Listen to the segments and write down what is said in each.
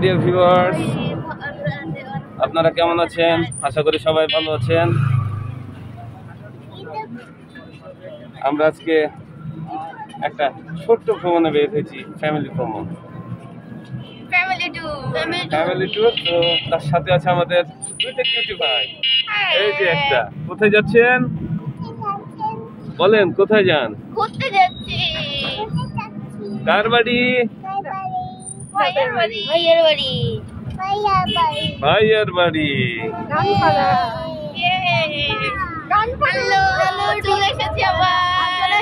Dear viewers, আপনারা কেমন আছেন? আশা করি সবাই ভালো আছেন। আমরা আজকে একটা ছোট্ট ভ্রমণে বের হয়েছি, ফ্যামিলি ভ্রমণ, ফ্যামিলি ট্যুর। তো তার সাথে আছে আমাদের দুইটা কিউটি ভাই। এই যে একটা, কোথায় যাচ্ছেন বলেন? কোথায় যান? ঘুরতে যাচ্ছি। কার বাড়ি? ভাইয়ের বাড়ি। ভাইয়ের বাড়ি। ভাইয়ের বাড়ি। চলে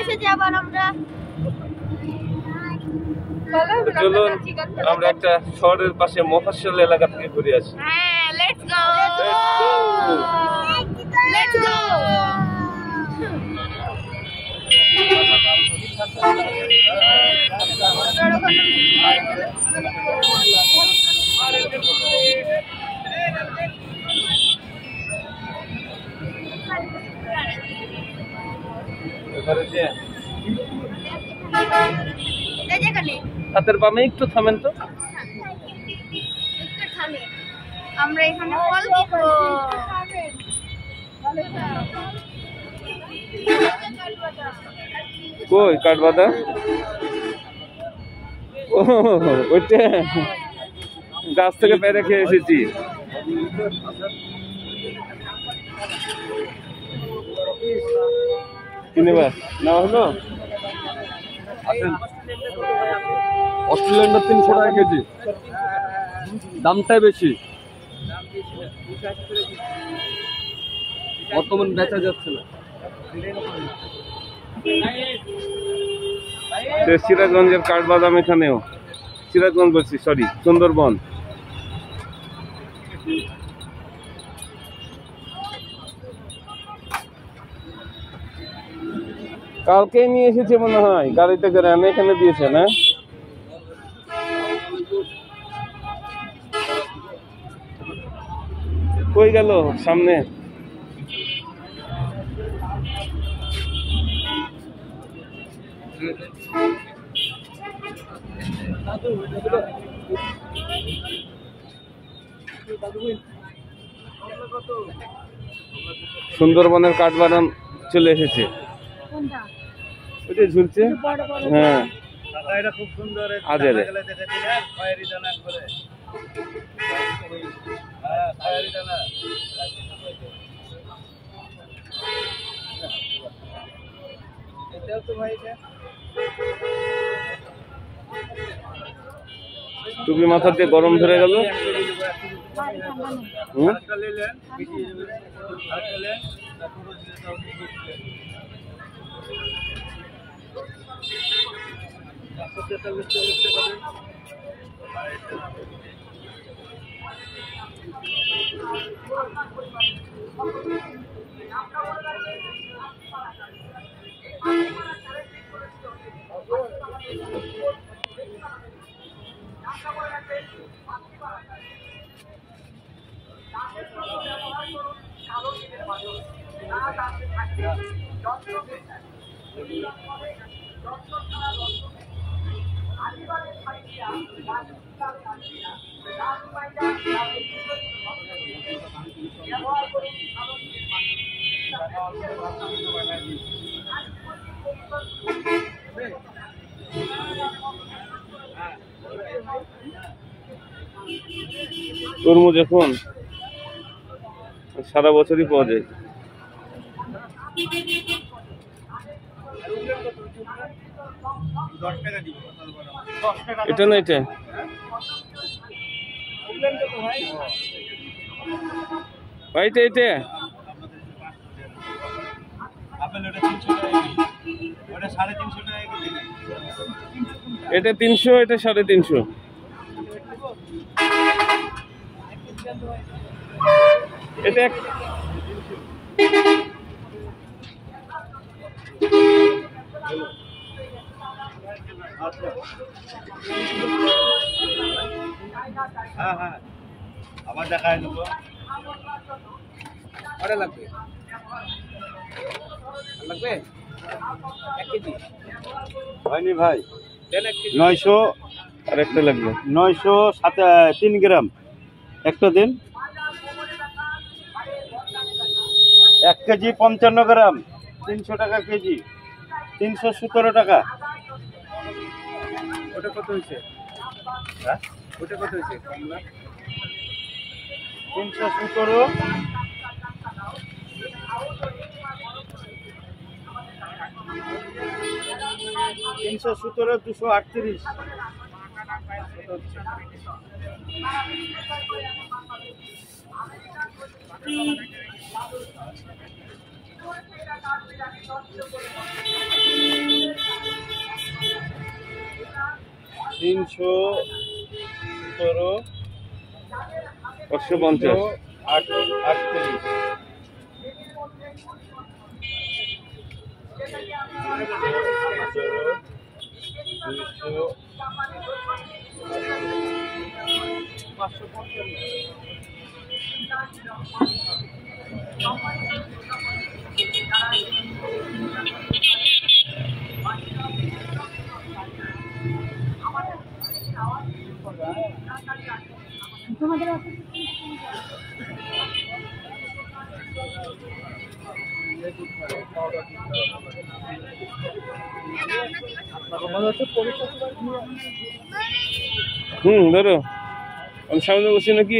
এসেছি আবার আমরা। চলুন আমরা একটা শহরের পাশে মফস্বল এলাকা থেকে ঘুরে আসি। হ্যাঁ, লেটস গো। লেটস গো। হাতের বামে একটু থামেন তো। আমরা এখানে ফল কিনবো। কই কাঠবাদাম? ও ওইটা গাছ থেকে পেরে খেয়ে এসেছি। কিনেবা নেওয়া হলো? অস্ট্রেলিয়ানটা 300 টাকা কেজি, দামটাই বেশি, বর্তমান বেচা যাচ্ছে না। সিরাজগঞ্জের কাঠবাদাম এখানেও, সিরাজগঞ্জ বলছি, সরি, সুন্দরবন। কালকেই নিয়ে এসেছে মনে হয় গাড়িতে করে, আমি এখানে দিয়েছে না? কই গেল সামনে? সুন্দরবনের কাঠবাদাম চলে এসেছে। ওইটা ঝুলছে। হ্যাঁ, এটা খুব সুন্দর। আজেরে টুপি মাথাতে গরম ধরে গেল। তরমুজ এখন সারা বছরই পাওয়া যায়। এটা না, এটা ভাইটা, এটা এটা 300, এটা 350। এটা হ্যাঁ হ্যাঁ, আবার দেখায় দেবো। আরে লাগবে লাগবে 1 কেজি হয়নি ভাই। 900 আর একটা লাগবে 903 গ্রাম একটা দিন। 1 কেজি 55 গ্রাম 300 টাকা কেজি, 317 টাকা। ওটা কত হয়েছে? হ্যাঁ ওটা কত হয়েছে? কমলা 317 238। তিনশো 550 38। ধরো আমি সামনে বসি নাকি?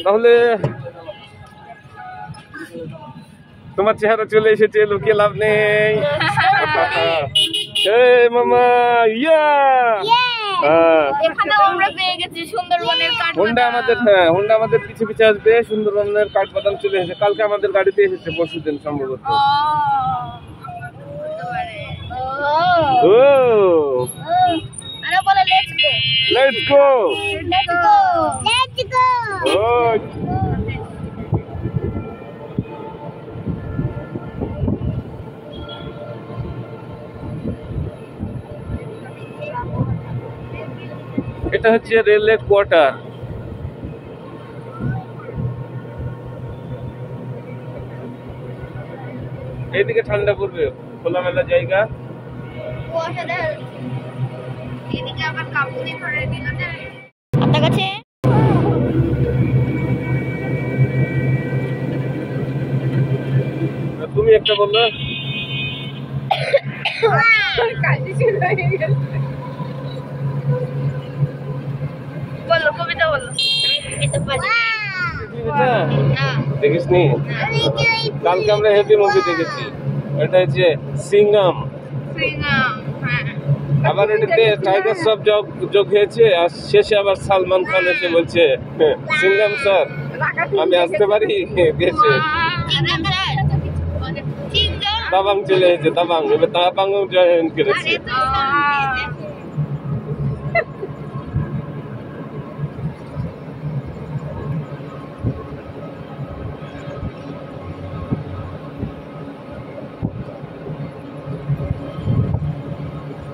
তাহলে তোমার চেহারা চলে এসেছে, লুকিয়ে লাভ নেই। মামা ইয়া এখানেও আমরা পেয়ে গেছি সুন্দরবনের হোন্ডা আমাদের, হ্যাঁ হোন্ডা আমাদের পিছে পিছে আসবে। সুন্দরবনের কাঠবাদাম চলে এসেছে, কালকে আমাদের গাড়িতে এসেছে, পরশুদিন সম্ভবত। ও আরে বলে let's go, let's go, let's go, let's go. ও এটা হচ্ছে রেলের কোয়ার্টার। এইদিকে ঠান্ডা পড়বে, খোলামেলা জায়গা। কুয়াশা দেখা যাচ্ছে। এদিকে আবার কাপড়ে ভরে দিল না আপনার কাছে। তুমি একটা বললো, বলো কবিতা বলো। এটা পারি না। দেখিসনি? কালকে আমরা হ্যাপি মুভি দেখেছি, এটা হচ্ছে সিঙ্গাম। আবার এটাতে টাইগার সব যোগ হয়েছে, আর শেষে আবার সালমান খান এসে বলছে সিঙ্গাম স্যার আমি আসতে পারি গেছে। তাবাং চলে এসেছে, তাবাং এবার তাবাং জয়েন করেছে।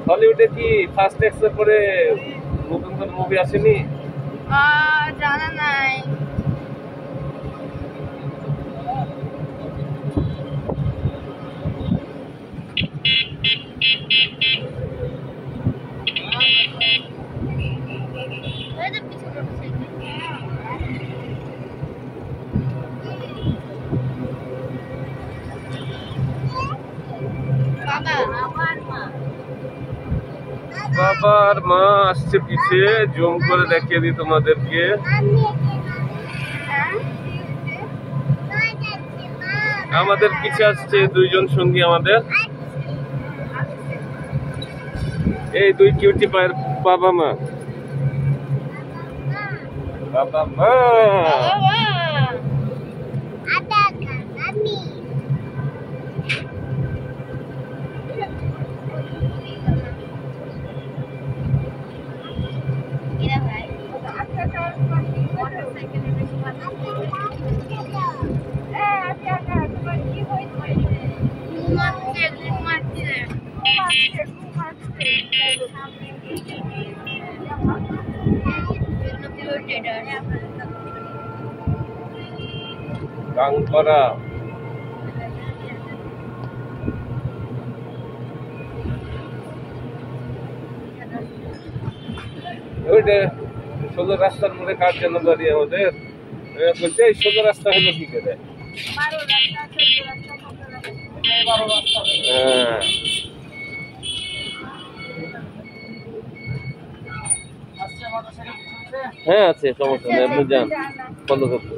হলিউডে কি ফার্স্ট এক্সের পরে নতুন কোন মুভি আসেনি? জানা নাই। বাবার মা আসছে পিছে, জুম করে দেখিয়ে দিই তোমাদেরকে। আমাদের পিছে আসছে দুইজন সঙ্গী আমাদের, এই দুই কিউটি পায়ের বাবা মা। বাবা মা গাং করা ওইটা সোজা রাস্তার মধ্যে কার জন্য বাড়ি আমাদের বলছে এই সোজা রাস্তা হলো কি করে? হ্যাঁ হ্যাঁ আছে, সমস্যা নেই, আপনি যান ফলো করতে।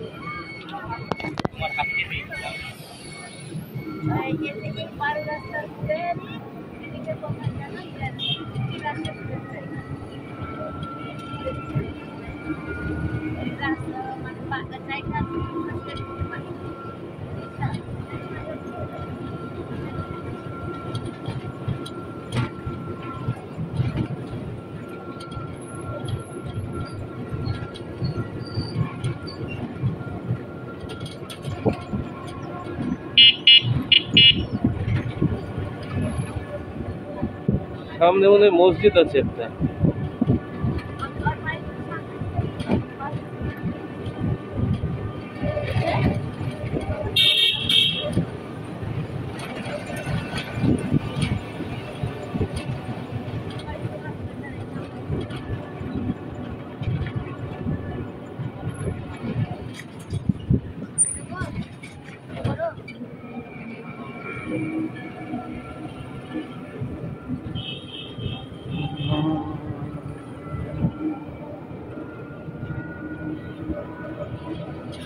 সামনে মনে হয় মসজিদ আছে একটা।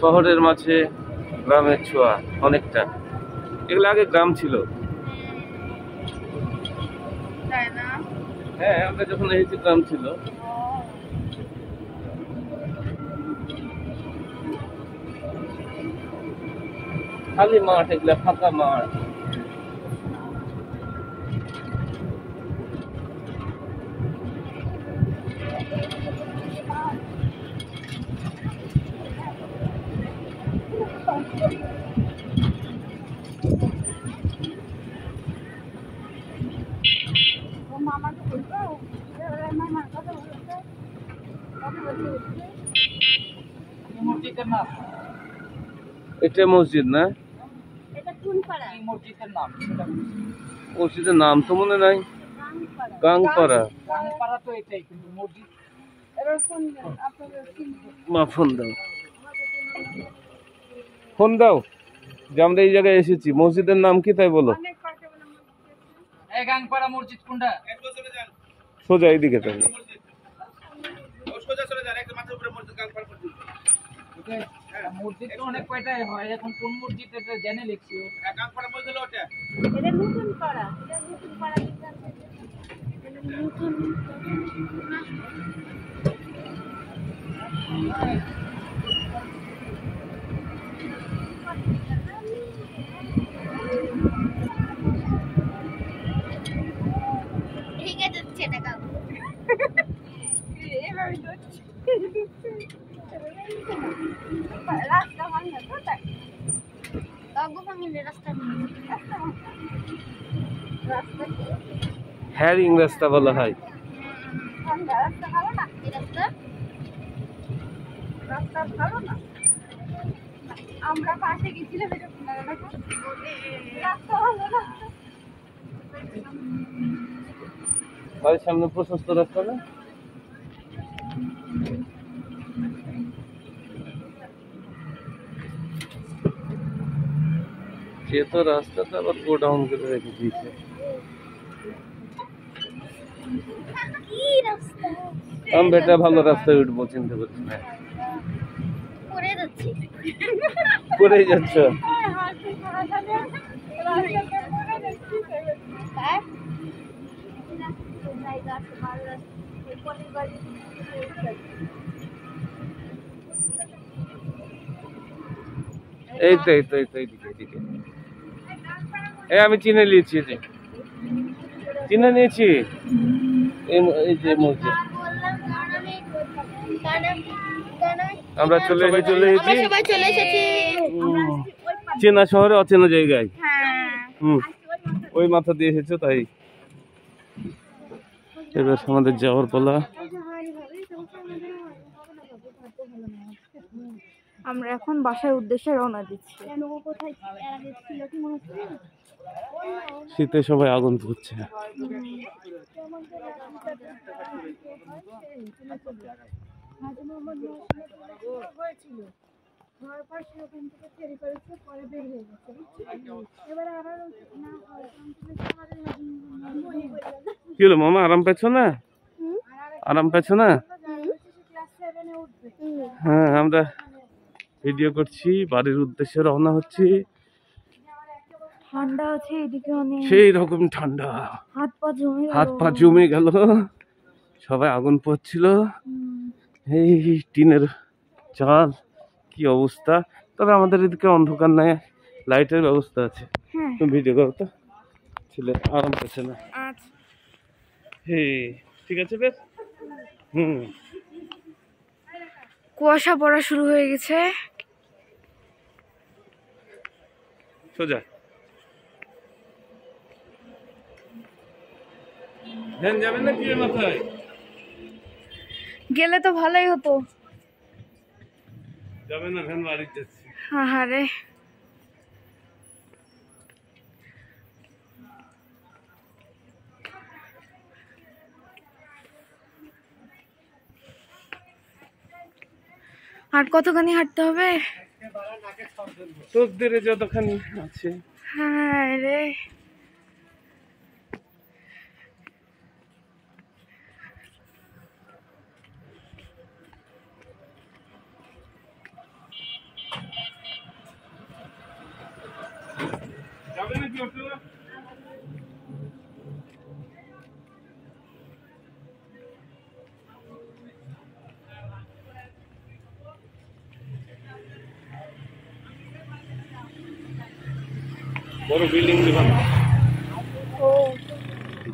শহরের মাঝে গ্রামের ছোঁয়া অনেকটা। এগুলো আগে গ্রাম ছিল। হ্যাঁ আমরা যখন এসেছি গ্রাম ছিল। খালি মাঠ, এগুলা ফাঁকা মাঠ। এটা মসজিদ না? মসজিদের নাম তো মনে নাই। গাংপাড়া। মা ফোন দাও, ফোন দাও যে আমরা এই জায়গায় এসেছি। মসজিদের নাম কি তাই বলো। গাংপাড়া মসজিদ কোনটা? সোজা এইদিকে তাহলে। মসজিদ তো অনেক কয়টাই হয়, এখন কোন মসজিদ এটা জেনে লিখছি। গাংপাড়া মসজিদ ওটা, এটা নতুন পাড়া, এটা নতুন পাড়া এটা নতুন। ঠিক আছে ছেড়ে দাও। এভাবে দৌড়ছি। রাস্তা ভাঙা কোথায়? কাগু ভাঙিলে রাস্তা রাস্তা হ্যারিং রাস্তা বলা হয়। রাস্তা ভালো না, এই রাস্তা রাস্তা ভালো না। আমরা পাশে গেছিলাম, রাস্তা ভালো না। বাড়ির সামনে প্রশস্ত রাস্তা না? সে তো রাস্তাটা আবার গোডাউন করে রেখে দিয়েছে। আমি বেটা ভালো রাস্তায় উঠবো, চিন্তা করছি না। পড়ে যাচ্ছি, পড়ে যাচ্ছ? এই তো এই তো এই তো এইদিকে এইদিকে। এই আমি চিনে নিয়েছি, চিনে নিয়েছি। এই যে মসজিদ আমরা চলে এসেছি। সবাই চলে এসেছি চেনা শহরে অচেনা জায়গায়। হ্যাঁ ওই মাথা দিয়ে এসেছো তাই। এবার আমাদের যাওয়ার পালা। আমরা এখন বাসার উদ্দেশ্যে রওনা দিচ্ছি। শীতে সবাই আগুন পুড়ছে। কি হলো মামা, আরাম পেয়েছ না? আরাম পেয়েছ না? হ্যাঁ, আমরা ভিডিও করছি, বাড়ির উদ্দেশ্যে রওনা হচ্ছি। ঠান্ডা আছে এদিকে অনেক, সেই রকম ঠান্ডা, হাত পা জমে গেল। সবাই আগুন পোহাচ্ছিল। এই টিনের চাল, কি অবস্থা। তবে আমাদের এদিকে অন্ধকার নাই, লাইটের ব্যবস্থা আছে। তুমি ভিডিও করো তো, ছেলে আরাম পেয়েছে না। ঠিক আছে বেশ। কুয়াশা পড়া শুরু হয়ে গেছে। সোজা ভ্যান যাবেন না কি মাথায়? গেলে তো ভালোই হতো। যাবে না, ভ্যান বাড়ি যাচ্ছি। আহারে, আর কতখানি হাঁটতে হবে? তোদের যতখানি আছে। হ্যাঁ রে, যাবে না কি অটো? বড় বিল্ডিং দেবেন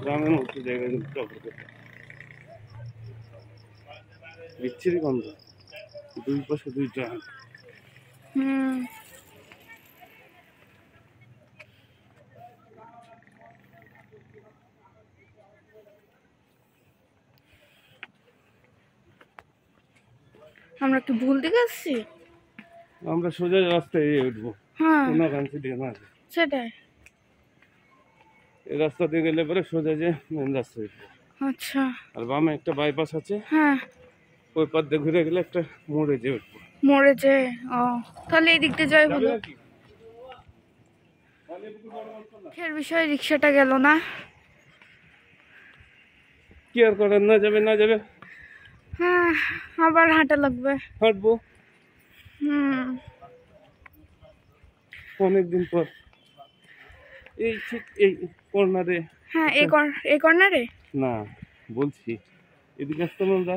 গ্রামের মতো জায়গায় বিচ্ছিরি গন্ধ, দুই পাশে দুইটা। আমরা কি ভুল দিকে আসছি? আমরা সোজা রাস্তায় উঠবো। হ্যাঁ, কোনাকাঞ্চি দিয়ে না, সেটাই। এই রাস্তা দিয়ে গেলে পরে সোজা যে মেন রাস্তায় উঠবো। আচ্ছা, আর বামে একটা বাইপাস আছে, হ্যাঁ, ওই পথ দিয়ে ঘুরে গেলে একটা মোড়ে যে উঠবো। মরেছে। ও, তাহলে এই দিক দিয়ে যাই ভালো। এর বিষয়ে রিক্সাটা গেল না। কি আর করার, না যাবে না যাবে। হ্যাঁ, আবার হাঁটা লাগবে। হাঁটবো অনেকদিন পর। এই ঠিক এই কর্নারে। হ্যাঁ, এই কর্নারে না, বলছি এদিকে আসতাম আমরা,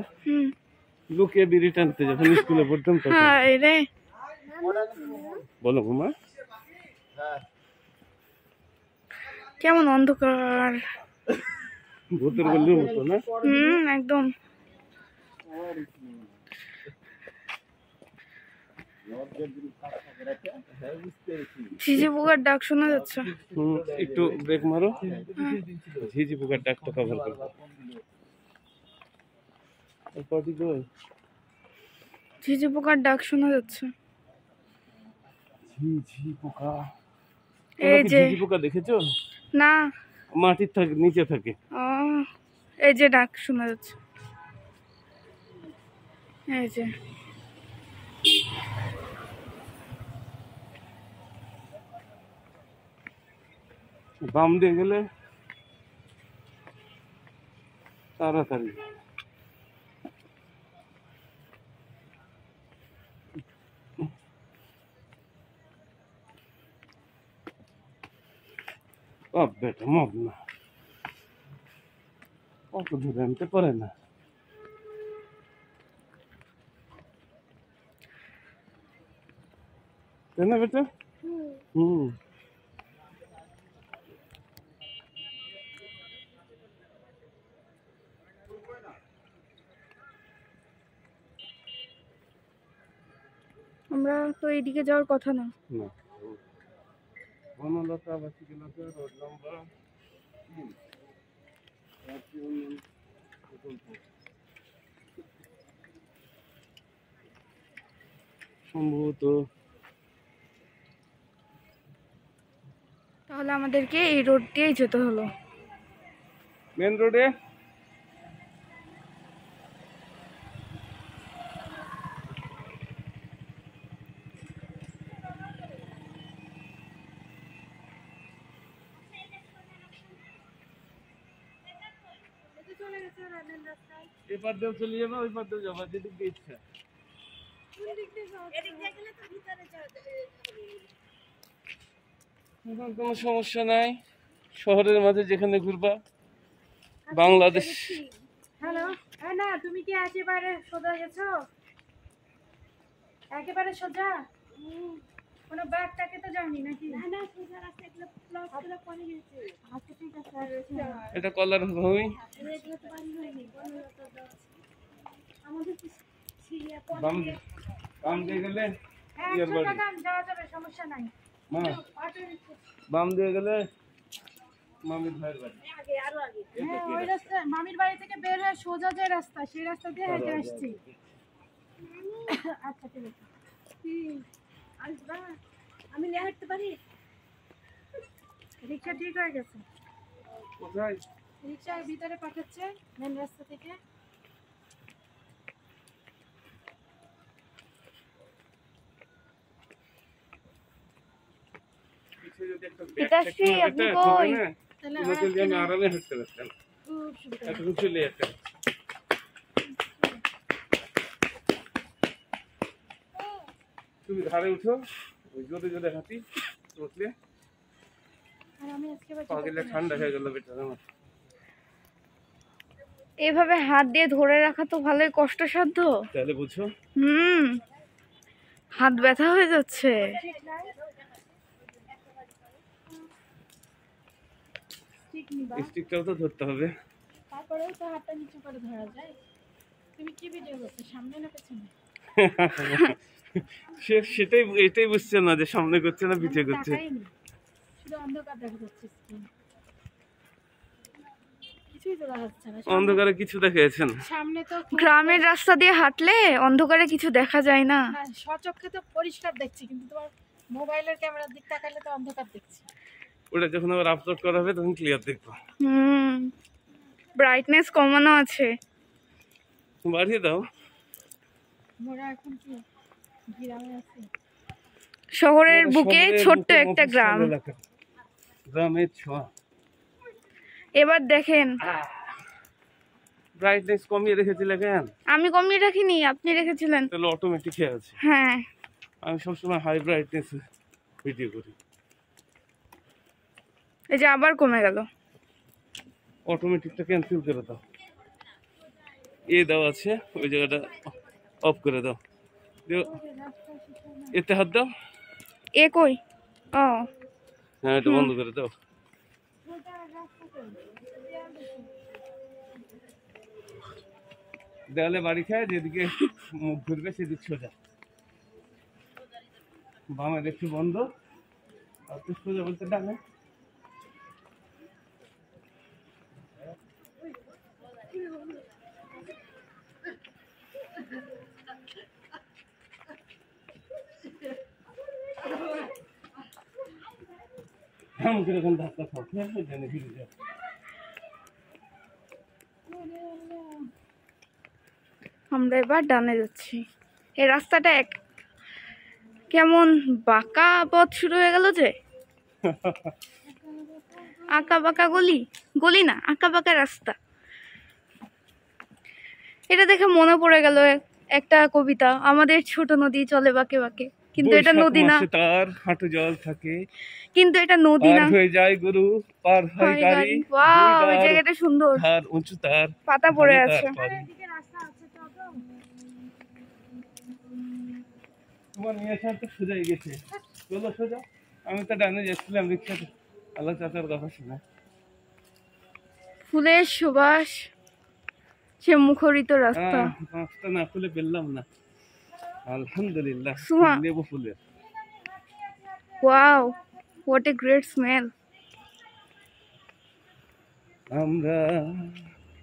লুকিয়ে বিড়ি টানতে যখন স্কুলে পড়তাম তখন। হ্যাঁ রে, বলো ঘুমা। কেমন অন্ধকার, ভূতের গল্লির মতো না? একদম। ঝিঝি পোকার ডাক শোনা যাচ্ছে। একটু ব্রেক মারো, ঝিঝি পোকার ডাকটা কভার করো। ঝিঝি পোকার ডাক শোনা যাচ্ছে। ঝিঝি পোকা, এই যে ঝিঝি পোকা দেখেছো? না, মাটির থাকে, নিচে থাকে। ও, এই যে ডাক শোনা যাচ্ছে, এই যে। বাম দিয়ে গেলে তাড়াতাড়ি। বেটা মগ না, অত দূরে আনতে পারে না। তাই না বেটা? আমরা তো এইদিকে যাওয়ার কথা না। বনলতা আবাসিক এলাকা, রোড নম্বর 3। সম্ভবত তাহলে তাহলে আমাদেরকে এই রোড দিয়েই যেতে হলো। মেন রোডে এপার দিয়েও চলে যাবে, ওই পার দিয়েও যাবে, যেদিক দিয়ে ইচ্ছা। এখন কোনো সমস্যা নাই, শহরের মাঝে যেখানে ঘুরবা। বাংলাদেশ হ্যালো, না তুমি কি একেবারে সোজা গেছো? একেবারে সোজা? কোনো ব্যাগটাকে তো যাওনি নাকি? না না, সোজা রাস্তা এগুলো ব্লক করে পড়ে গেছে। আচ্ছা ঠিক আছে। এটা কলার ভূমি। এগুলো তো বাড়ি হয়নি, আমাদের সিরিয়া বাম বাম দিয়ে গেলে ইয়ার বাড়ি। যাওয়া যাবে, সমস্যা নাই। মা বাম দিয়ে গেলে মামির ভাইয়ের বাড়ি। হ্যাঁ, ওই রাস্তা মামির বাড়ি থেকে বের হয়ে সোজা যে রাস্তা, সেই রাস্তা দিয়ে হেঁটে আসছি। আচ্ছা ঠিক আছে। আসবা, আমি নিয়ে হাঁটতে পারি? রিক্সা ঠিক হয়ে গেছে, কোথায়? রিক্সার ভিতরে পাঠাচ্ছে মেন রাস্তা থেকে। পিছে যদি একটা পিতাশ্রী, ব্যাগ আপনি থাকে, কই? না, তাহলে তুমি চলে আমি আরামে হাঁটতে পারতাম। খুব সুবিধা। এখন চলে যেতে। তুমি ধারে উঠো, ওই জোরে জোরে হাঁটি, উঠলে আর আমি আজকে পা গেলে ঠান্ডা হয়ে গেল বেটার আমার। এভাবে হাত দিয়ে ধরে রাখা তো ভালোই কষ্টসাধ্য। তাহলে বুঝো হাত ব্যথা হয়ে যাচ্ছে। ঠিক নিবা, স্টিকটাও তো ধরতে হবে। তারপরেও তো হাতটা নিচু করে ধরা যায়। তুমি কি ভিডিও করছো, সামনে না পেছনে? সেটাই এটাই বুঝছে না যে সামনে করছে না পিছিয়ে করছে। তাকাইনি, শুধু অন্ধকার দেখা যাচ্ছে স্ক্রিন, কিছুই তো দেখা যাচ্ছে না। অন্ধকারে কিছু দেখা যাচ্ছে না। সামনে তো গ্রামের রাস্তা দিয়ে হাঁটলে অন্ধকারে কিছু দেখা যায় না। হ্যাঁ, স্বচক্ষে তো পরিষ্কার দেখছি, কিন্তু তোমার মোবাইলের ক্যামেরার দিক তাকালে তো অন্ধকার দেখছি। ওটা যখন আবার আপলোড করা হবে তখন ক্লিয়ার দেখবো। ব্রাইটনেস কমানো আছে। বাড়িয়ে দাও। মোরা এখন কি গ্রামে আছি? শহরের বুকে শহরের ছোট্ট বুকে একটা মফস্বল গ্রাম। এলাকা। গ্রামের ছোঁয়া। এবার দেখেন, ব্রাইটনেস কমিয়ে রেখেছিলে কেন? আমি কমিয়ে রাখিনি, আপনি রেখেছিলেন। তাহলে অটোমেটিক হয়ে আছে। হ্যাঁ, আমি সবসময় হাই ব্রাইটনেস ভিডিও করি। এই যে আবার কমে গেল। অটোমেটিকটা ক্যান্সেল করে দাও। দাও আছে, ওই জায়গাটা অফ করে দাও। এতে হাত দাও। এ কই? ও হ্যাঁ, এটা বন্ধ করে দাও। দেওয়ালে বাড়ি খায়, যেদিকে মুখ ঘুরবে সেদিক সোজা। বামে দেখছি বন্ধ, আর তো সোজা বলতে ডানে। আমাকে এরকম ধাক্কা খাও, জানি ফিরে যাও। আমরা এবার ডানে যাচ্ছি। এই রাস্তাটা কেমন বাঁকা পথ শুরু হয়ে গেল যে। আঁকা বাঁকা গলি, গলি না, আঁকা বাঁকা রাস্তা। এটা দেখে মনে পড়ে গেল একটা কবিতা, আমাদের ছোট নদী চলে বাঁকে বাঁকে, কিন্তু এটা নদী না। তার হাঁটু জল থাকে, কিন্তু এটা নদী না, পার হয়ে যায় গরু, পার হয় গাড়ি। ওয়াও, এই জায়গাটা সুন্দর, তার উঁচু তার পাতা পড়ে আছে। তোমার মেয়ে তো সোজাই গেছে, চলো সোজা। আমি তো ডানে যাচ্ছিলাম রিক্সাতে, আল্লাহ চাচার কথা শোনা। ফুলের সুবাস, সে মুখরিত রাস্তা। পাঁচটা না খুলে পেলাম না, আলহামদুলিল্লাহ। সুমা। লেবু ফুলের। Wow, what a great smell. আমরা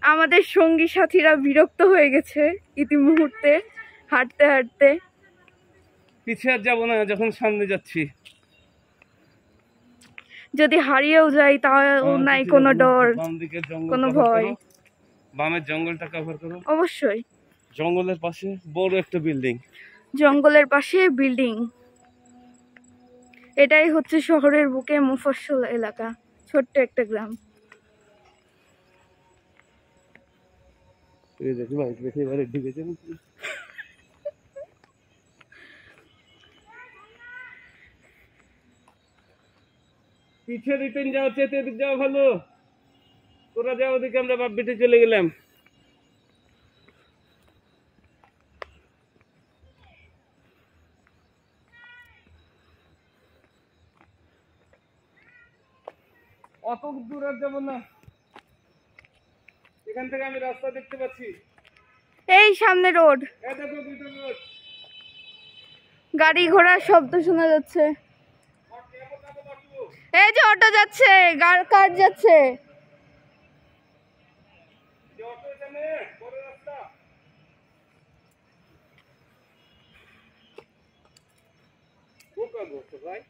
আমাদের সঙ্গী সাথীরা বিরক্ত হয়ে গেছে ইতিমুহূর্তে হাঁটতে হাঁটতে। পিছিয়ে আর যাবো না, যখন সামনে যাচ্ছি। যদি হারিয়েও যাই তাও নাই কোনো ডর, বাম দিকে জঙ্গল কোনো cover ভয়। করো। বামের জঙ্গলটা কভার করো। অবশ্যই। জঙ্গলের পাশে বড় একটা বিল্ডিং। জঙ্গলের পাশে বিল্ডিং, এটাই হচ্ছে শহরের বুকে মুফস্সল এলাকা, ছোট্ট একটা গ্রাম। দেখি ভাই দেখি এবারে ঢুকেছে নাকি। পিছে রিটার্ন যাওয়া চেতে এদিক যাওয়া ভালো, তোরা যাও ওদিকে, আমরা বাপ বেটে চলে গেলাম। অত দূর আর যাবো না, এখান থেকে আমি রাস্তা দেখতে পাচ্ছি। এই সামনে রোড, এই দেখো দুটো রোড। গাড়ি ঘোড়ার শব্দ শোনা যাচ্ছে। এই যে অটো যাচ্ছে, কার যাচ্ছে। যে অটো এখানে বড় রাস্তা। বোকা বলছো ভাই,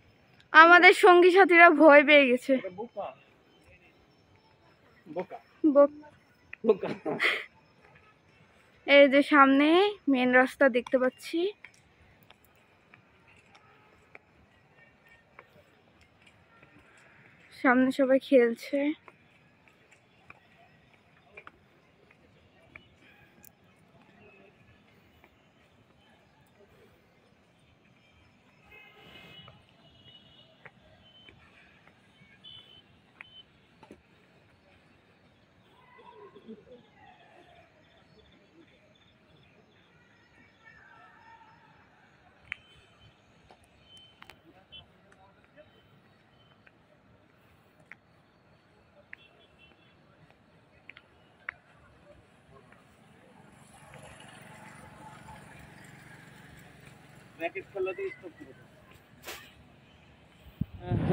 আমাদের সঙ্গী সাথীরা ভয় পেয়ে গেছে। এটা বোকা বোকা বক- বোকা। এই যে সামনে মেন রাস্তা দেখতে পাচ্ছি। সামনে সবাই খেলছে।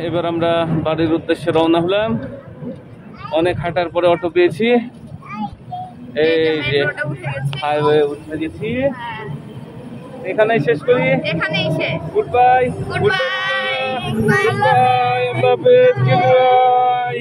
এবার আমরা বাড়ির উদ্দেশ্যে রওনা হলাম। অনেক হাঁটার পরে অটো পেয়েছি। এই যে হাইওয়ে উঠে গেছি, এখানেই শেষ করি। এখানেই শেষ। Goodbye, Goodbye. Goodbye, Allah হাফেজ, গুড বাই।